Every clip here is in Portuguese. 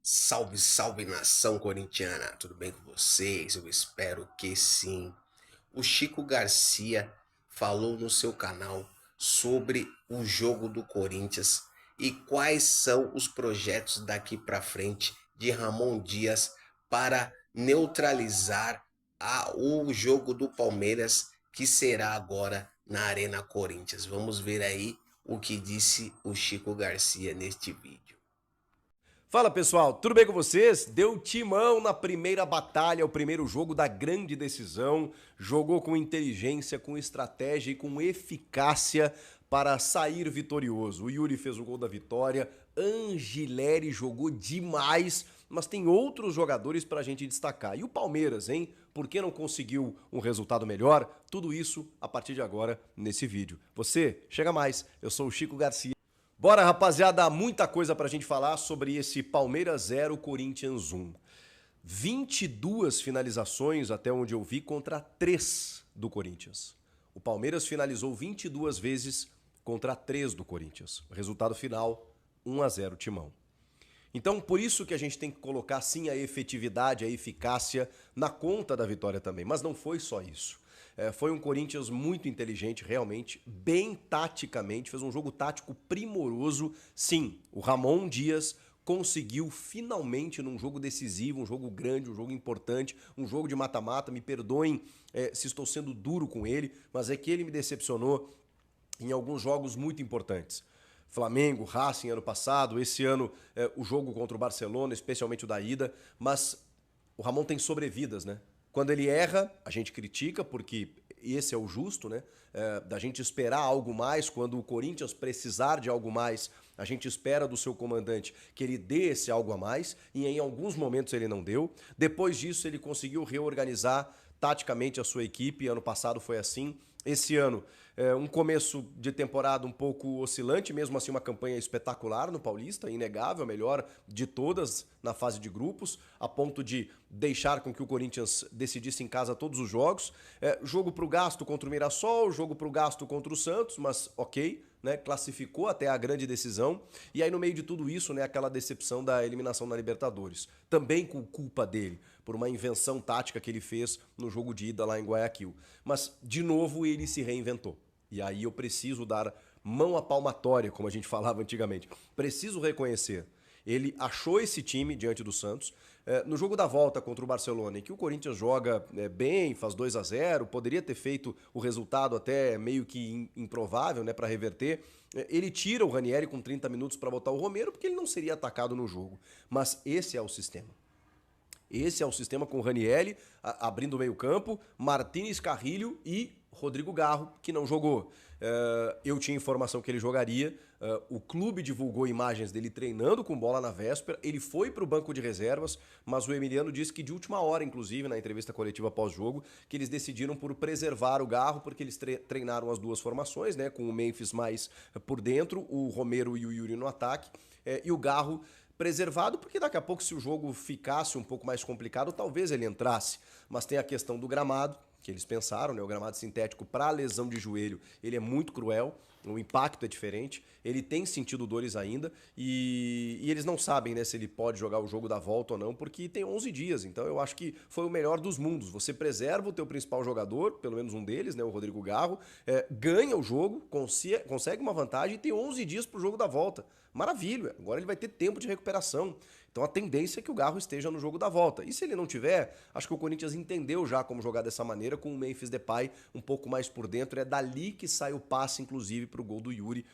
Salve, salve nação corintiana! Tudo bem com vocês? Eu espero que sim. O Chico Garcia falou no seu canal sobre o jogo do Corinthians e quais são os projetos daqui para frente de Ramon Dias para neutralizar o jogo do Palmeiras que será agora na Arena Corinthians. Vamos ver aí o que disse o Chico Garcia neste vídeo. Fala pessoal, tudo bem com vocês? Deu timão na primeira batalha, o primeiro jogo da grande decisão. Jogou com inteligência, com estratégia e com eficácia para sair vitorioso. O Yuri fez o gol da vitória, Angileri jogou demais, mas tem outros jogadores para a gente destacar. E o Palmeiras, hein? Por que não conseguiu um resultado melhor? Tudo isso a partir de agora nesse vídeo. Você, chega mais, eu sou o Chico Garcia. Bora, rapaziada, muita coisa pra gente falar sobre esse Palmeiras 0, Corinthians 1. 22 finalizações, até onde eu vi, contra 3 do Corinthians. O Palmeiras finalizou 22 vezes contra 3 do Corinthians. O resultado final, 1-0 Timão. Então, por isso que a gente tem que colocar sim a efetividade, a eficácia na conta da vitória também. Mas não foi só isso. Foi um Corinthians muito inteligente, realmente, bem taticamente, fez um jogo tático primoroso. Sim, o Ramon Dias conseguiu finalmente num jogo decisivo, um jogo grande, um jogo importante, um jogo de mata-mata. Me perdoem se estou sendo duro com ele, mas é que ele me decepcionou em alguns jogos muito importantes. Flamengo, Racing ano passado, esse ano o jogo contra o Barcelona, especialmente o da ida, mas o Ramon tem sobrevidas, né? Quando ele erra, a gente critica, porque esse é o justo, né? Da gente esperar algo mais, quando o Corinthians precisar de algo mais, a gente espera do seu comandante que ele dê esse algo a mais, e em alguns momentos ele não deu. Depois disso, ele conseguiu reorganizar taticamente a sua equipe, ano passado foi assim. Esse ano, um começo de temporada um pouco oscilante, mesmo assim uma campanha espetacular no Paulista, inegável, a melhor de todas na fase de grupos, a ponto de deixar com que o Corinthians decidisse em casa todos os jogos. Jogo para o gasto contra o Mirassol, jogo para o gasto contra o Santos, mas ok, né, classificou até a grande decisão. E aí no meio de tudo isso, né, aquela decepção da eliminação na Libertadores, também com culpa dele, por uma invenção tática que ele fez no jogo de ida lá em Guayaquil. Mas, de novo, ele se reinventou. E aí eu preciso dar mão à palmatória, como a gente falava antigamente. Preciso reconhecer. Ele achou esse time diante do Santos. No jogo da volta contra o Barcelona, em que o Corinthians joga bem, faz 2-0, poderia ter feito o resultado até meio que improvável, né, para reverter. Ele tira o Ranieri com 30 minutos para botar o Romero, porque ele não seria atacado no jogo. Mas esse é o sistema. Esse é o sistema com o Ranieri abrindo o meio-campo, Martínez Carrilho e Rodrigo Garro, que não jogou. Eu tinha informação que ele jogaria. O clube divulgou imagens dele treinando com bola na véspera. Ele foi para o banco de reservas, mas o Emiliano disse que de última hora, inclusive, na entrevista coletiva pós-jogo, que eles decidiram por preservar o Garro, porque eles treinaram as duas formações, né, com o Memphis mais por dentro, o Romero e o Yuri no ataque, e o Garro preservado, porque daqui a pouco, se o jogo ficasse um pouco mais complicado, talvez ele entrasse. Mas tem a questão do gramado, que eles pensaram, né? O gramado sintético para lesão de joelho, ele é muito cruel, o impacto é diferente, ele tem sentido dores ainda e eles não sabem, né, se ele pode jogar o jogo da volta ou não, porque tem 11 dias, então eu acho que foi o melhor dos mundos. Você preserva o teu principal jogador, pelo menos um deles, né, o Rodrigo Garro, ganha o jogo, consegue uma vantagem e tem 11 dias para o jogo da volta. Maravilha, agora ele vai ter tempo de recuperação. Então a tendência é que o Garro esteja no jogo da volta. E se ele não tiver, acho que o Corinthians entendeu já como jogar dessa maneira, com o Memphis Depay um pouco mais por dentro. É dali que sai o passe, inclusive, para o gol do Yuri.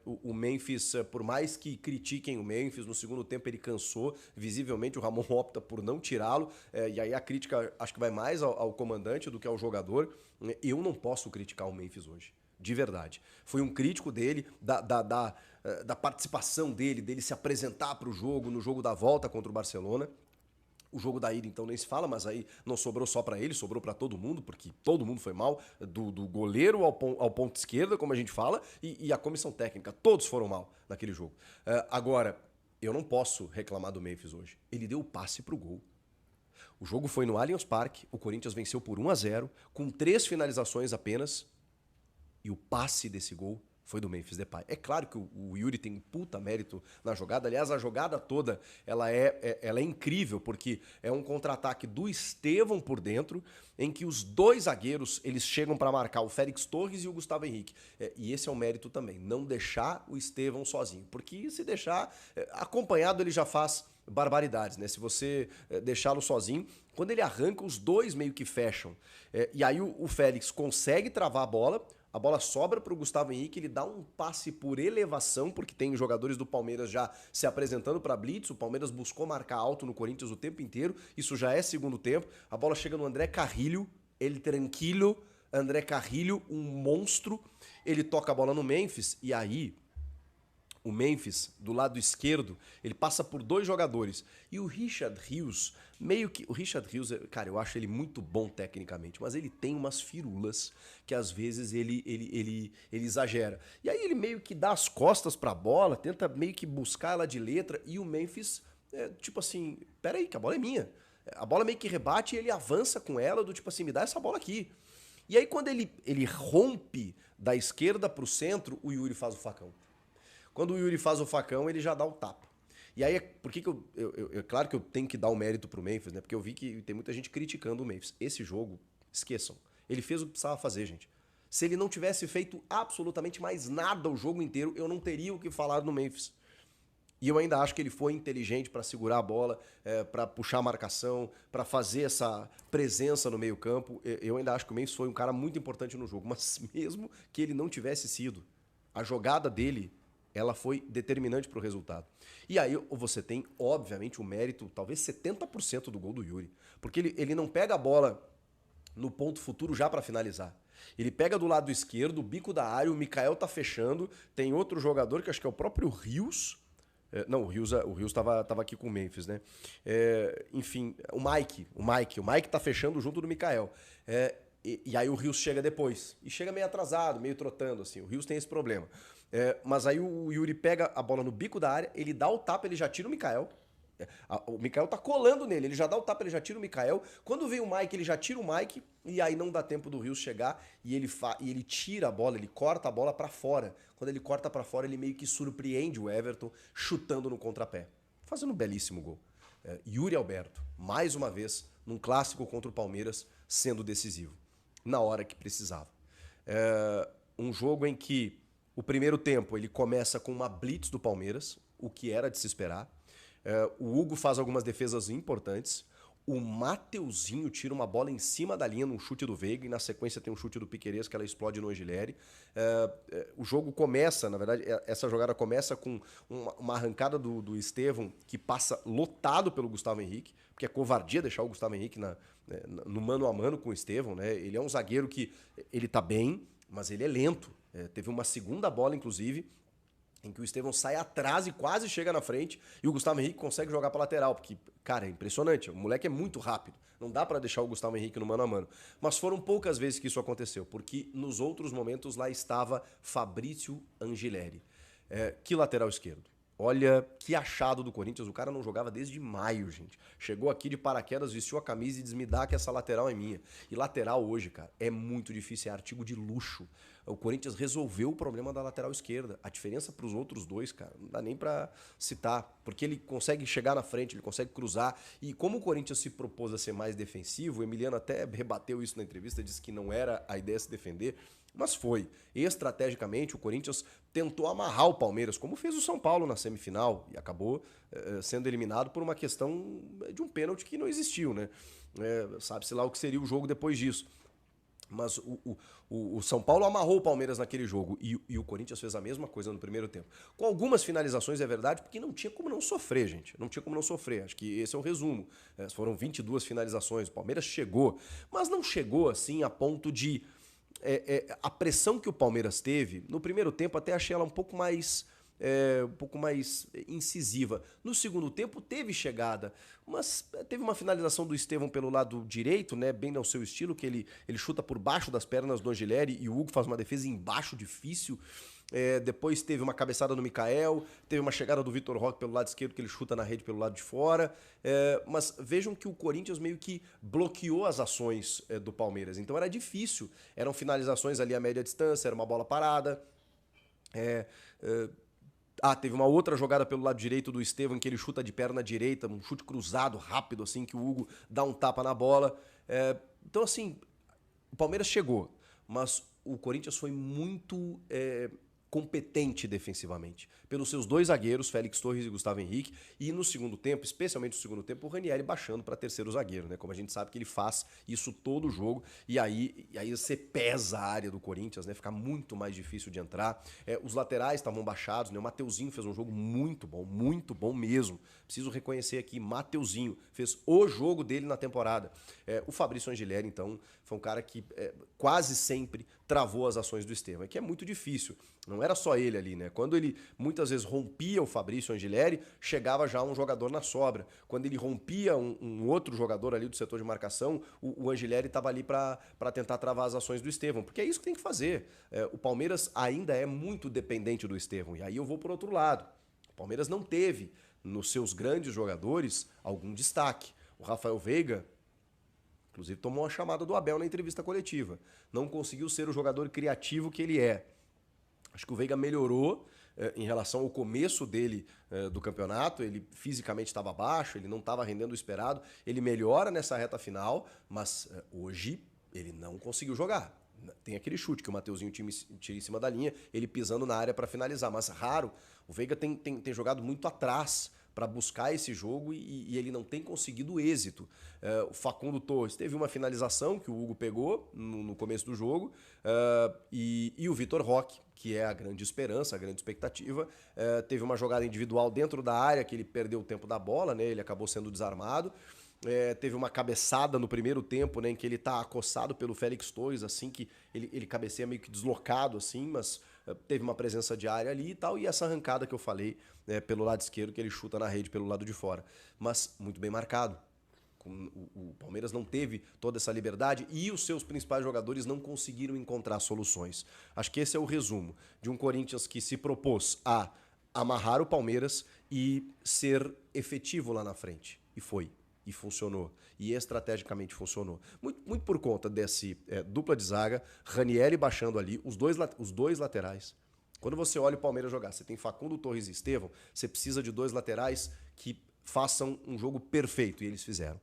O Memphis, por mais que critiquem o Memphis, no segundo tempo ele cansou. Visivelmente o Ramon opta por não tirá-lo. E aí a crítica acho que vai mais ao comandante do que ao jogador. Eu não posso criticar o Memphis hoje. De verdade. Fui um crítico dele, da participação dele se apresentar para o jogo, no jogo da volta contra o Barcelona. O jogo da ida, então, nem se fala, mas aí não sobrou só para ele, sobrou para todo mundo, porque todo mundo foi mal, do goleiro ao ponto esquerda, como a gente fala, e a comissão técnica, todos foram mal naquele jogo. Agora, eu não posso reclamar do Memphis hoje. Ele deu o passe pro gol. O jogo foi no Allianz Parque, o Corinthians venceu por 1-0, com 3 finalizações apenas, e o passe desse gol Foi do Memphis Depay. É claro que o Yuri tem um puta mérito na jogada. Aliás, a jogada toda ela é incrível, porque é um contra-ataque do Estevão por dentro, em que os dois zagueiros eles chegam para marcar o Félix Torres e o Gustavo Henrique. E esse é o mérito também, não deixar o Estevão sozinho. Porque se deixar acompanhado, ele já faz barbaridades, né? Se você deixá-lo sozinho, quando ele arranca, os dois meio que fecham. E aí o Félix consegue travar a bola sobra para o Gustavo Henrique, ele dá um passe por elevação, porque tem jogadores do Palmeiras já se apresentando para blitz, o Palmeiras buscou marcar alto no Corinthians o tempo inteiro, isso já é segundo tempo, a bola chega no André Carrilho, ele tranquilo, André Carrilho, um monstro, ele toca a bola no Memphis, e aí o Memphis, do lado esquerdo, ele passa por dois jogadores. E o Richard Rios, meio que... O Richard Rios, cara, eu acho ele muito bom tecnicamente, mas ele tem umas firulas que às vezes ele exagera. E aí ele meio que dá as costas pra bola, tenta meio que buscar ela de letra, e o Memphis, tipo assim, peraí, que a bola é minha. A bola meio que rebate e ele avança com ela, do tipo assim, me dá essa bola aqui. E aí quando ele rompe da esquerda pro centro, o Yuri faz o facão. Quando o Yuri faz o facão, ele já dá o tapa. E aí, por que claro que eu tenho que dar o mérito pro Memphis, né? Porque eu vi que tem muita gente criticando o Memphis. Esse jogo, esqueçam. Ele fez o que precisava fazer, gente. Se ele não tivesse feito absolutamente mais nada o jogo inteiro, eu não teria o que falar no Memphis. E eu ainda acho que ele foi inteligente para segurar a bola, para puxar a marcação, para fazer essa presença no meio-campo. Eu ainda acho que o Memphis foi um cara muito importante no jogo. Mas mesmo que ele não tivesse sido, a jogada dele, ela foi determinante para o resultado. E aí você tem, obviamente, o mérito, talvez 70% do gol do Yuri. Porque ele não pega a bola no ponto futuro já para finalizar. Ele pega do lado esquerdo, o bico da área, o Mikael tá fechando, tem outro jogador que acho que é o próprio Rios. Não, o Rios tava aqui com o Memphis, né? Enfim, o Mike tá fechando junto do Mikael. E aí o Rios chega depois. E chega meio atrasado, meio trotando, assim. O Rios tem esse problema. Mas aí o Yuri pega a bola no bico da área, ele dá o tapa, ele já tira o Mikael. O Mikael tá colando nele, ele já dá o tapa, ele já tira o Mikael. Quando vem o Mike, ele já tira o Mike, e aí não dá tempo do Rios chegar, e ele tira a bola, ele corta a bola pra fora. Quando ele corta pra fora, ele meio que surpreende o Everton, chutando no contrapé. Fazendo um belíssimo gol. Yuri Alberto, mais uma vez, num clássico contra o Palmeiras, sendo decisivo. Na hora que precisava. Um jogo em que o primeiro tempo ele começa com uma blitz do Palmeiras, o que era de se esperar. O Hugo faz algumas defesas importantes. O Mateuzinho tira uma bola em cima da linha num chute do Veiga e na sequência tem um chute do Piquerez que ela explode no Angileri. O jogo começa, na verdade, essa jogada começa com uma arrancada do Estevão que passa lotado pelo Gustavo Henrique, porque é covardia deixar o Gustavo Henrique no mano a mano com o Estevão, né? Ele é um zagueiro que ele tá bem, mas ele é lento. Teve uma segunda bola, inclusive, em que o Estevão sai atrás e quase chega na frente e o Gustavo Henrique consegue jogar para lateral, porque, cara, é impressionante, o moleque é muito rápido, não dá para deixar o Gustavo Henrique no mano a mano. Mas foram poucas vezes que isso aconteceu, porque nos outros momentos lá estava Fabrício Angileri. Que lateral esquerdo. Olha que achado do Corinthians, o cara não jogava desde maio, gente. Chegou aqui de paraquedas, vestiu a camisa e diz, me dá que essa lateral é minha. E lateral hoje, cara, é muito difícil, é artigo de luxo. O Corinthians resolveu o problema da lateral esquerda. A diferença para os outros dois, cara, não dá nem para citar. Porque ele consegue chegar na frente, ele consegue cruzar. E como o Corinthians se propôs a ser mais defensivo, o Emiliano até rebateu isso na entrevista, disse que não era a ideia se defender. Mas foi. Estrategicamente, o Corinthians tentou amarrar o Palmeiras, como fez o São Paulo na semifinal, e acabou sendo eliminado por uma questão de um pênalti que não existiu, né? Sabe-se lá o que seria o jogo depois disso. Mas o São Paulo amarrou o Palmeiras naquele jogo e o Corinthians fez a mesma coisa no primeiro tempo. Com algumas finalizações, é verdade, porque não tinha como não sofrer, gente. Não tinha como não sofrer. Acho que esse é o resumo. Foram 22 finalizações. O Palmeiras chegou, mas não chegou assim a ponto de... a pressão que o Palmeiras teve, no primeiro tempo até achei ela um pouco mais incisiva. No segundo tempo teve chegada, mas teve uma finalização do Estevão pelo lado direito, né, bem ao seu estilo, que ele chuta por baixo das pernas do Angileri e o Hugo faz uma defesa embaixo difícil. Depois teve uma cabeçada no Mikael, teve uma chegada do Vitor Roque pelo lado esquerdo que ele chuta na rede pelo lado de fora. Mas vejam que o Corinthians meio que bloqueou as ações do Palmeiras. Então era difícil, eram finalizações ali a média distância, era uma bola parada. Teve uma outra jogada pelo lado direito do Estevão, que ele chuta de perna direita, um chute cruzado, rápido, assim, que o Hugo dá um tapa na bola. Então, assim, o Palmeiras chegou, mas o Corinthians foi muito competente defensivamente. Pelos seus dois zagueiros, Félix Torres e Gustavo Henrique, e no segundo tempo, especialmente no segundo tempo, o Ranieri baixando para terceiro zagueiro, né? Como a gente sabe que ele faz isso todo jogo, e aí você pesa a área do Corinthians, né? Fica muito mais difícil de entrar. Os laterais estavam baixados, né? O Mateuzinho fez um jogo muito bom mesmo. Preciso reconhecer aqui, Mateuzinho fez o jogo dele na temporada. O Fabrício Angileri, então, foi um cara que quase sempre travou as ações do Estevão, que é muito difícil. Não era só ele ali, né? Quando ele muitas vezes rompia o Fabrício Angileri, chegava já um jogador na sobra. Quando ele rompia um outro jogador ali do setor de marcação, o Angileri estava ali para tentar travar as ações do Estevão, porque é isso que tem que fazer. O Palmeiras ainda é muito dependente do Estevão, e aí eu vou por outro lado. O Palmeiras não teve, nos seus grandes jogadores, algum destaque. O Rafael Veiga, inclusive, tomou uma chamada do Abel na entrevista coletiva. Não conseguiu ser o jogador criativo que ele é. Acho que o Veiga melhorou em relação ao começo dele do campeonato. Ele fisicamente estava baixo, ele não estava rendendo o esperado. Ele melhora nessa reta final, mas hoje ele não conseguiu jogar. Tem aquele chute que o Mateuzinho tira em cima da linha, ele pisando na área para finalizar, mas raro. O Veiga tem jogado muito atrás para buscar esse jogo e ele não tem conseguido êxito. O Facundo Torres teve uma finalização que o Hugo pegou no começo do jogo, e o Vitor Roque, que é a grande esperança, a grande expectativa, teve uma jogada individual dentro da área que ele perdeu o tempo da bola, né? Ele acabou sendo desarmado. Teve uma cabeçada no primeiro tempo, né, em que ele tá acossado pelo Félix Torres, assim, que ele cabeceia meio que deslocado, assim, mas teve uma presença de área ali e tal, e essa arrancada que eu falei pelo lado esquerdo, que ele chuta na rede pelo lado de fora. Mas muito bem marcado. O Palmeiras não teve toda essa liberdade e os seus principais jogadores não conseguiram encontrar soluções. Acho que esse é o resumo de um Corinthians que se propôs a amarrar o Palmeiras e ser efetivo lá na frente. E foi. E funcionou. E estrategicamente funcionou. Muito por conta desse dupla de zaga, Ranieri baixando ali, os dois laterais. Quando você olha o Palmeiras jogar, você tem Facundo, Torres e Estevão, você precisa de dois laterais que façam um jogo perfeito. E eles fizeram.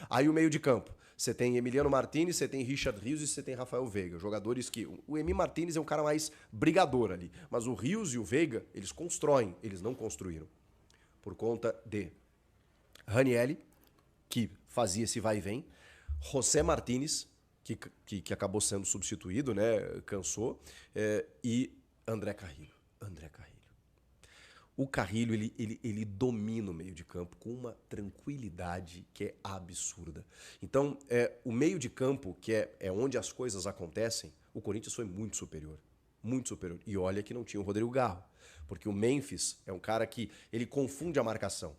Aí o meio de campo. Você tem Emiliano Martínez, você tem Richard Rios e você tem Rafael Veiga. Jogadores que... O Emi Martínez é um cara mais brigador ali. Mas o Rios e o Veiga, eles constroem. Eles não construíram. Por conta de Ranieri, que fazia esse vai e vem, José Martínez, que acabou sendo substituído, né, cansou, e André Carrilho. O Carrilho, ele domina o meio de campo com uma tranquilidade que é absurda. Então, o meio de campo, que é onde as coisas acontecem, o Corinthians foi muito superior. Muito superior. E olha que não tinha o Rodrigo Garro, porque o Memphis é um cara que ele confunde a marcação.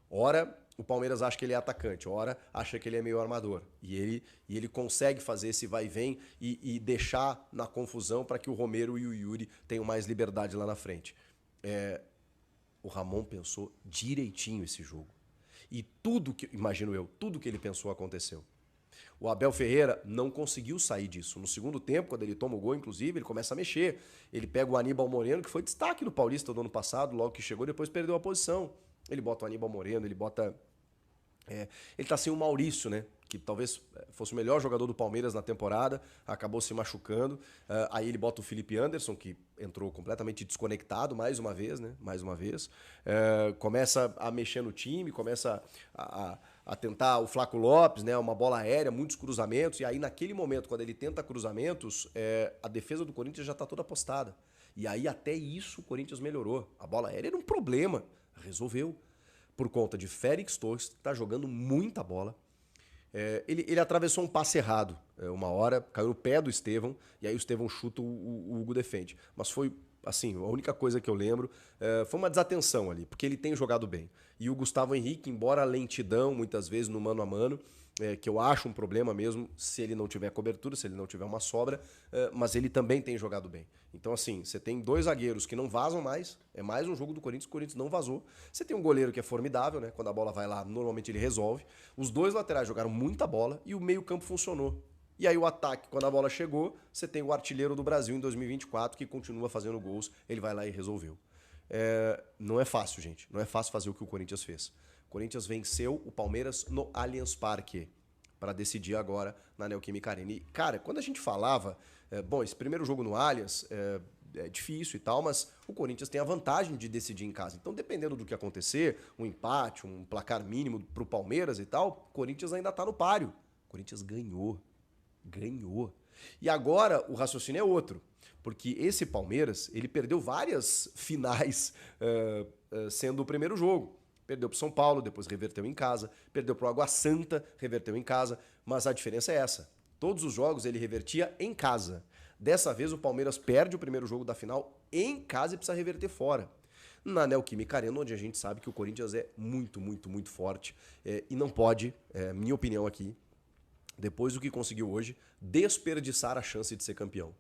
Ora, o Palmeiras acha que ele é atacante, ora acha que ele é meio armador. E ele consegue fazer esse vai e vem e deixar na confusão para que o Romero e o Yuri tenham mais liberdade lá na frente. O Ramon pensou direitinho esse jogo. E tudo que ele pensou aconteceu. O Abel Ferreira não conseguiu sair disso. No segundo tempo, quando ele toma o gol, inclusive, ele começa a mexer. Ele pega o Aníbal Moreno, que foi destaque no Paulista do ano passado, logo que chegou, depois perdeu a posição. Ele bota o Aníbal Moreno, ele bota... ele tá sem o Maurício, né? Que talvez fosse o melhor jogador do Palmeiras na temporada, acabou se machucando. Aí ele bota o Felipe Anderson, que entrou completamente desconectado mais uma vez, né? Começa a mexer no time, começa a tentar o Flaco Lopes, né? Uma bola aérea, muitos cruzamentos. E aí naquele momento, quando ele tenta cruzamentos, a defesa do Corinthians já tá toda apostada. E aí até isso o Corinthians melhorou. A bola aérea era um problema. Resolveu. Por conta de Félix Torres, que tá jogando muita bola. Ele atravessou um passe errado. Uma hora, caiu no pé do Estevão, e aí o Estevão chuta, o Hugo defende. Mas foi, assim, a única coisa que eu lembro, foi uma desatenção ali, porque ele tem jogado bem. E o Gustavo Henrique, embora a lentidão, muitas vezes, no mano a mano, que eu acho um problema mesmo, se ele não tiver cobertura, se ele não tiver uma sobra, mas ele também tem jogado bem. Então, assim, você tem dois zagueiros que não vazam mais, é mais um jogo do Corinthians, o Corinthians não vazou. Você tem um goleiro que é formidável, né? Quando a bola vai lá, normalmente ele resolve. Os dois laterais jogaram muita bola e o meio-campo funcionou. E aí o ataque, quando a bola chegou, você tem o artilheiro do Brasil em 2024 que continua fazendo gols, ele vai lá e resolveu. Não é fácil, gente. Não é fácil fazer o que o Corinthians fez. O Corinthians venceu o Palmeiras no Allianz Parque para decidir agora na Neoquímica Arena. E, cara, quando a gente falava, bom, esse primeiro jogo no Allianz é difícil e tal, mas o Corinthians tem a vantagem de decidir em casa. Então, dependendo do que acontecer, um empate, um placar mínimo pro Palmeiras e tal, o Corinthians ainda tá no páreo. O Corinthians ganhou. Ganhou. E agora o raciocínio é outro. Porque esse Palmeiras, ele perdeu várias finais sendo o primeiro jogo. Perdeu para o São Paulo, depois reverteu em casa. Perdeu para o Água Santa, reverteu em casa. Mas a diferença é essa. Todos os jogos ele revertia em casa. Dessa vez o Palmeiras perde o primeiro jogo da final em casa e precisa reverter fora. Na Neoquímica Arena, onde a gente sabe que o Corinthians é muito, muito, muito forte. E não pode, minha opinião aqui, depois do que conseguiu hoje, desperdiçar a chance de ser campeão.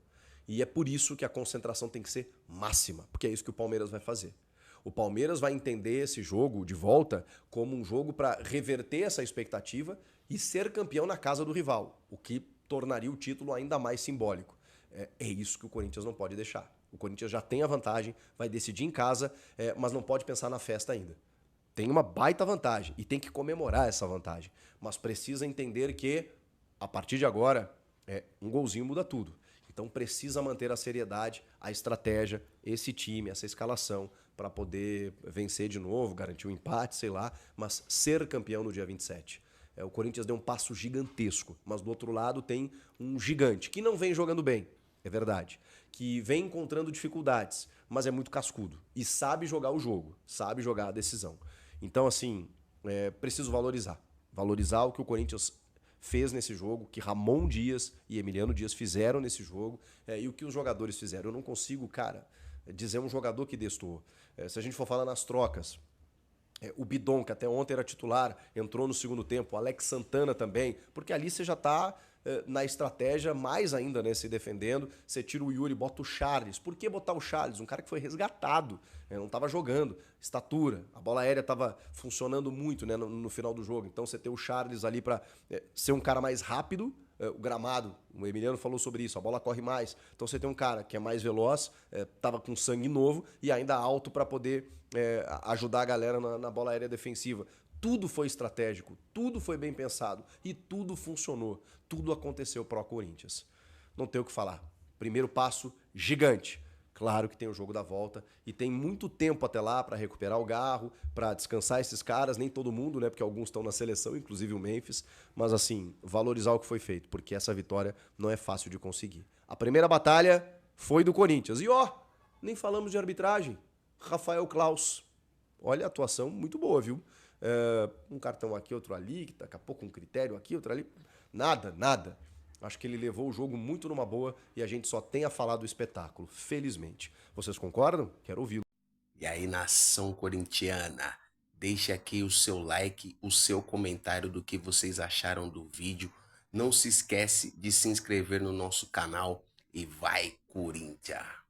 E é por isso que a concentração tem que ser máxima, porque é isso que o Palmeiras vai fazer. O Palmeiras vai entender esse jogo de volta como um jogo para reverter essa expectativa e ser campeão na casa do rival, o que tornaria o título ainda mais simbólico. É isso que o Corinthians não pode deixar. O Corinthians já tem a vantagem, vai decidir em casa, mas não pode pensar na festa ainda. Tem uma baita vantagem e tem que comemorar essa vantagem, mas precisa entender que, a partir de agora, um golzinho muda tudo. Então precisa manter a seriedade, a estratégia, esse time, essa escalação, para poder vencer de novo, garantir um empate, sei lá, mas ser campeão no dia 27. O Corinthians deu um passo gigantesco, mas do outro lado tem um gigante que não vem jogando bem, é verdade, que vem encontrando dificuldades, mas é muito cascudo e sabe jogar o jogo, sabe jogar a decisão. Então, assim, preciso valorizar. Valorizar o que o Corinthians fez nesse jogo, que Ramon Dias e Emiliano Dias fizeram nesse jogo e o que os jogadores fizeram. Eu não consigo, cara, dizer um jogador que destoou. Se a gente for falar nas trocas, o Bidon, que até ontem era titular, entrou no segundo tempo, o Alex Santana também, porque ali você já está na estratégia mais ainda, né, se defendendo. Você tira o Yuri, bota o Charles. Por que botar o Charles? Um cara que foi resgatado, não estava jogando. Estatura, a bola aérea estava funcionando muito, né, no final do jogo. Então você ter o Charles ali para ser um cara mais rápido. O gramado, o Emiliano falou sobre isso, a bola corre mais. Então você tem um cara que é mais veloz, estava com sangue novo e ainda alto para poder ajudar a galera na bola aérea defensiva. Tudo foi estratégico, tudo foi bem pensado e tudo funcionou. Tudo aconteceu pro Corinthians. Não tem o que falar. Primeiro passo gigante. Claro que tem o jogo da volta e tem muito tempo até lá para recuperar o garro, para descansar esses caras, nem todo mundo, né, porque alguns estão na seleção, inclusive o Memphis, mas assim, valorizar o que foi feito, porque essa vitória não é fácil de conseguir. A primeira batalha foi do Corinthians. E nem falamos de arbitragem. Rafael Klaus. Olha a atuação muito boa, viu? Um cartão aqui, outro ali, daqui a pouco um critério aqui, outro ali. Nada. Acho que ele levou o jogo muito numa boa e a gente só tem a falar do espetáculo, felizmente. Vocês concordam? Quero ouvi-lo. E aí, nação corintiana, deixe aqui o seu like, o seu comentário do que vocês acharam do vídeo. Não se esquece de se inscrever no nosso canal e vai, Corinthians!